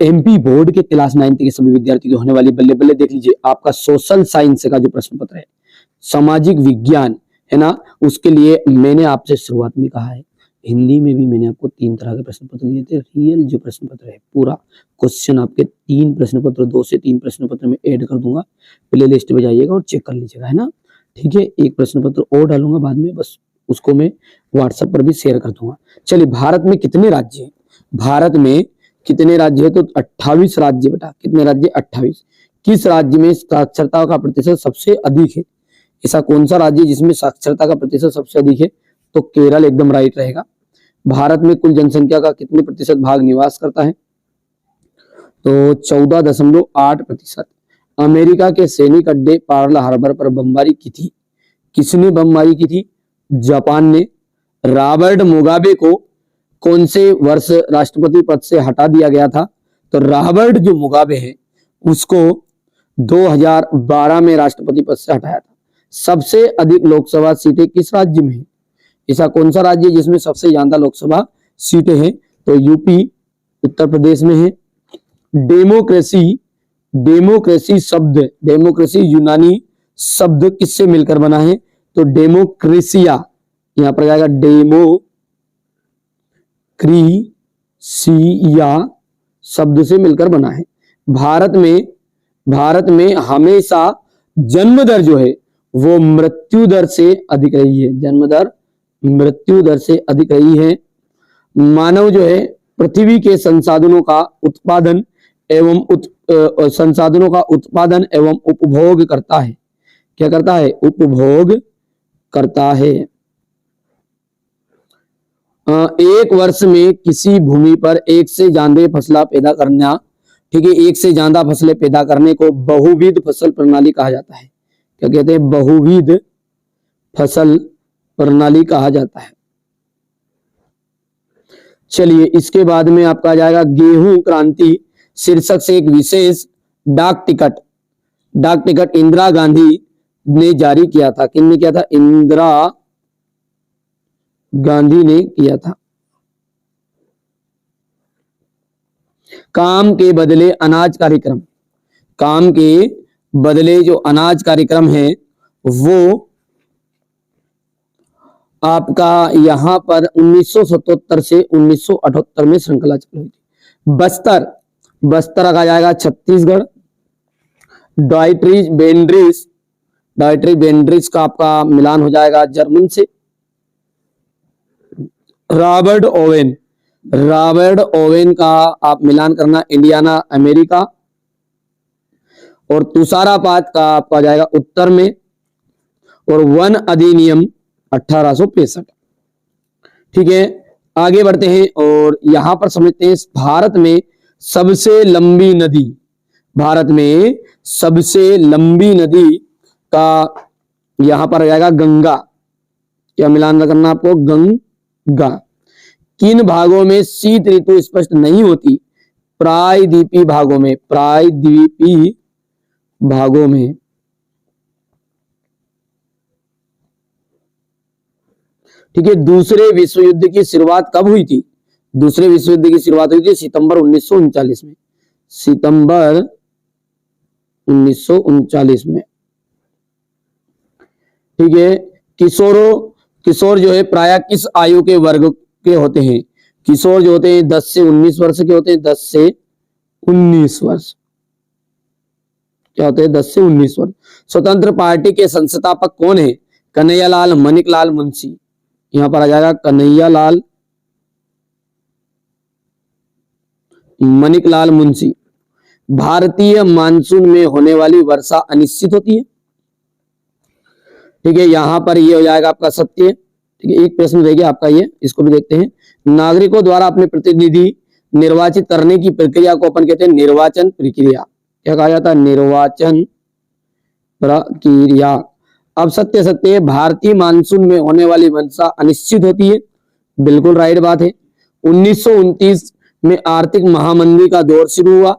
MP board के class 9 के सभी विद्यार्थियों की होने वाली बल्ले बल्ले देख लीजिए, आपका सोशल साइंस का जो प्रश्न पत्र है, सामाजिक विज्ञान है ना, उसके लिए मैंने आपसे शुरुआत में कहा है, हिंदी में भी मैंने आपको 3 तरह के प्रश्न पत्र दिए थे। रियल जो प्रश्न पत्र है, पूरा क्वेश्चन आपके 3 प्रश्न पत्र, 2 से 3 प्रश्न पत्र में ऐड कर दूंगा, प्ले लिस्ट में जाइएगा और चेक कर लीजिएगा, है ना। ठीक है, एक प्रश्न पत्र और डालूंगा बाद में, बस उसको मैं व्हाट्सएप पर भी शेयर कर दूंगा। चलिए, भारत में कितने राज्य हैं? भारत में कितने राज्य है? तो 28 राज्य बेटा। कितने राज्य? 28। किस राज्य में साक्षरता का प्रतिशत सबसे अधिक है? ऐसा कौन सा राज्य जिसमें साक्षरता का प्रतिशत सबसे अधिक है? तो केरल एकदम राइट रहेगा। भारत में कुल जनसंख्या का कितने प्रतिशत भाग निवास करता है? तो 14.8%। अमेरिका के सैनिक अड्डे पर्ल हार्बर पर बमबारी की थी? किसने बमबारी की थी? जापान ने। रॉबर्ट मुगाबे को कौन से वर्ष राष्ट्रपति पद से हटा दिया गया था? तो रॉबर्ट जो मुगाबे है उसको 2012 में राष्ट्रपति पद से हटाया था। सबसे अधिक लोकसभा सीटें किस राज्य में है? ऐसा कौन सा राज्य जिसमें सबसे ज्यादा लोकसभा सीटें हैं? तो यूपी, उत्तर प्रदेश में है। डेमोक्रेसी, डेमोक्रेसी शब्द, डेमोक्रेसी यूनानी शब्द किससे मिलकर बना है? तो डेमोक्रेसिया, यहां पर जाएगा डेमोक्रेसिया शब्द से मिलकर बना है। भारत में हमेशा जन्म दर जो है वो मृत्यु दर से अधिक रही है। जन्म दर मृत्यु दर से अधिक रही है। मानव जो है पृथ्वी के संसाधनों का उत्पादन एवं उपभोग करता है। क्या करता है? उपभोग करता है। एक वर्ष में किसी भूमि पर एक से ज्यादा फसला पैदा करना, ठीक है, एक से ज्यादा फसलें पैदा करने को बहुविध फसल प्रणाली कहा जाता है। क्या कहते हैं? बहुविध फसल प्रणाली कहा जाता है। चलिए, इसके बाद में आपका आ जाएगा गेहूं क्रांति शीर्षक से एक विशेष डाक टिकट इंदिरा गांधी ने जारी किया था। किसने किया था? इंदिरा गांधी ने किया था। काम के बदले अनाज कार्यक्रम, काम के बदले जो अनाज कार्यक्रम है वो आपका यहां पर 1977 से 1978 में श्रृंखला चल रही थी। बस्तर आ जाएगा छत्तीसगढ़। डाइट्रीज बेंड्रिज का आपका मिलान हो जाएगा जर्मन से। रॉबर्ट ओवेन का आप मिलान करना इंडियाना अमेरिका। और तुषारापात का आपका जाएगा उत्तर में। और वन अधिनियम 1865। ठीक है, आगे बढ़ते हैं और यहां पर समझते हैं भारत में सबसे लंबी नदी, भारत में सबसे लंबी नदी का यहां पर आ जाएगा गंगा। क्या मिलान करना आपको? गंगा। किन भागों में शीत ऋतु स्पष्ट नहीं होती? प्रायद्वीपीय भागों में, प्रायद्वीपीय भागों में। ठीक है, दूसरे विश्व युद्ध की शुरुआत कब हुई थी? दूसरे विश्व युद्ध की शुरुआत हुई थी सितंबर 1939 में। सितंबर 1939 में। ठीक है, किशोर जो है प्राय किस आयु के वर्ग के होते हैं? किशोर जो होते हैं 10 से 19 वर्ष के होते हैं। 10 से 19 वर्ष क्या होते हैं? 10 से 19 वर्ष। स्वतंत्र पार्टी के संस्थापक कौन है? कन्हैयालाल मानिकलाल मुंशी। यहां पर आ जाएगा कन्हैयालाल मानिकलाल मुंशी। भारतीय मानसून में होने वाली वर्षा अनिश्चित होती है। ठीक है, यहां पर ये हो जाएगा आपका सत्य। ठीक है, एक प्रश्न रह गया आपका ये, इसको भी देखते हैं। नागरिकों द्वारा अपने प्रतिनिधि निर्वाचित करने की प्रक्रिया को अपन कहते हैं निर्वाचन प्रक्रिया। क्या कहा जाता है? निर्वाचन प्रक्रिया। अब सत्य भारतीय मानसून में होने वाली वर्षा अनिश्चित होती है। बिल्कुल राइट बात है। 1929 में आर्थिक महामंदी का दौर शुरू हुआ।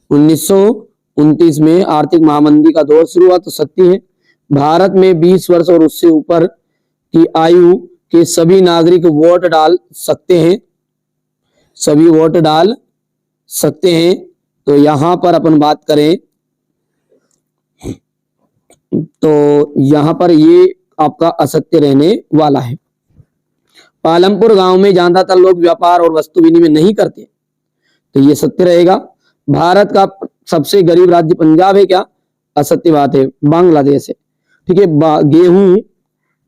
1929 में आर्थिक महामंदी का दौर शुरू हुआ, तो सत्य है। भारत में 20 वर्ष और उससे ऊपर की आयु के सभी नागरिक वोट डाल सकते हैं। सभी वोट डाल सकते हैं। तो यहां पर अपन बात करें तो यहां पर ये आपका असत्य रहने वाला है। पालमपुर गांव में ज्यादातर लोग व्यापार और वस्तु विनिमय नहीं करते, तो ये सत्य रहेगा। भारत का सबसे गरीब राज्य पंजाब है, क्या? असत्य बात है, बांग्लादेश है। ठीक है।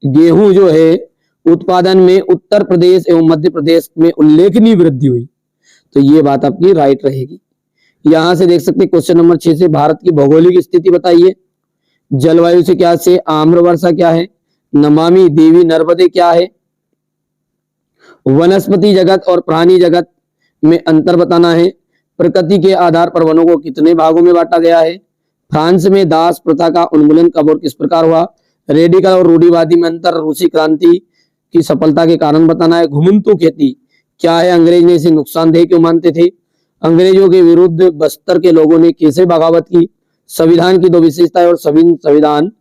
गेहूं जो है उत्पादन में उत्तर प्रदेश एवं मध्य प्रदेश में उल्लेखनीय वृद्धि हुई, तो ये बात आपकी राइट रहेगी। यहां से देख सकते क्वेश्चन नंबर 6 से भारत की भौगोलिक स्थिति बताइए। जलवायु से क्या से आम्र वर्षा क्या है, नमामि देवी नर्मदे क्या है, वनस्पति जगत और प्राणी जगत में अंतर बताना है, प्रकृति के आधार पर वनों को कितने भागों में बांटा गया है, फ्रांस में दास प्रथा का उन्मूलन कब और किस प्रकार हुआ, रेडिकल और रूढ़िवादी में अंतर, रूसी क्रांति की सफलता के कारण बताना है, घुमंतू खेती क्या है, अंग्रेज ने इसे नुकसानदेह क्यों मानते थे, अंग्रेजों के विरुद्ध बस्तर के लोगों ने कैसे बगावत की, संविधान की 2 विशेषताएं और संविधान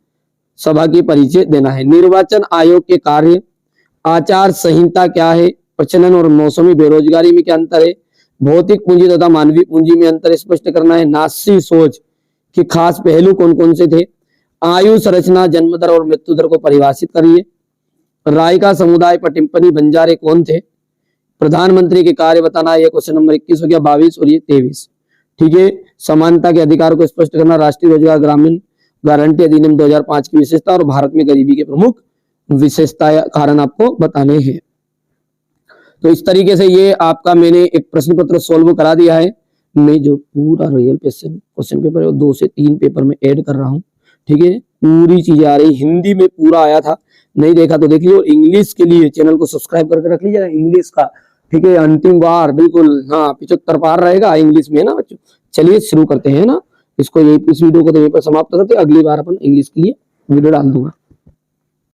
सभा की परिचय देना है, निर्वाचन आयोग के कार्य, आचार संहिता क्या है, प्रचलन और मौसमी बेरोजगारी में क्या अंतर है, भौतिक पूंजी तथा मानवीय पूंजी में अंतर स्पष्ट करना है, नासी सोच के खास पहलू कौन कौन से थे, आयु संरचना, जन्म दर और मृत्यु दर को परिभाषित करिए, रायका समुदाय पर टिप्पणी बंजारे कौन थे, प्रधानमंत्री के कार्य बताना है। ये क्वेश्चन नंबर 21 हो गया, 22 और ये 23। ठीक है। समानता के अधिकार को स्पष्ट करना, राष्ट्रीय रोजगार ग्रामीण गारंटी अधिनियम 2005 की विशेषता और भारत में गरीबी के प्रमुख विशेषता कारण आपको बताने हैं। तो इस तरीके से ये आपका मैंने एक प्रश्न पत्र सोल्व करा दिया है। मैं जो पूरा रियल क्वेश्चन पेपर है 2 से 3 पेपर में ऐड कर रहा हूँ। ठीक है। पूरी चीजें आ रही, हिंदी में पूरा आया था, नहीं देखा तो देख लीजिए, और इंग्लिश के लिए चैनल को सब्सक्राइब करके रख लीजिएगा इंग्लिश का। ठीक है। अंतिम बार बिल्कुल, हाँ 75 पार रहेगा इंग्लिश में, है ना बच्चों। चलिए शुरू करते हैं ना इसको, इस वीडियो को तो यहीं पर समाप्त करते हैं, अगली बार अपन इंग्लिश के लिए वीडियो डाल दूंगा।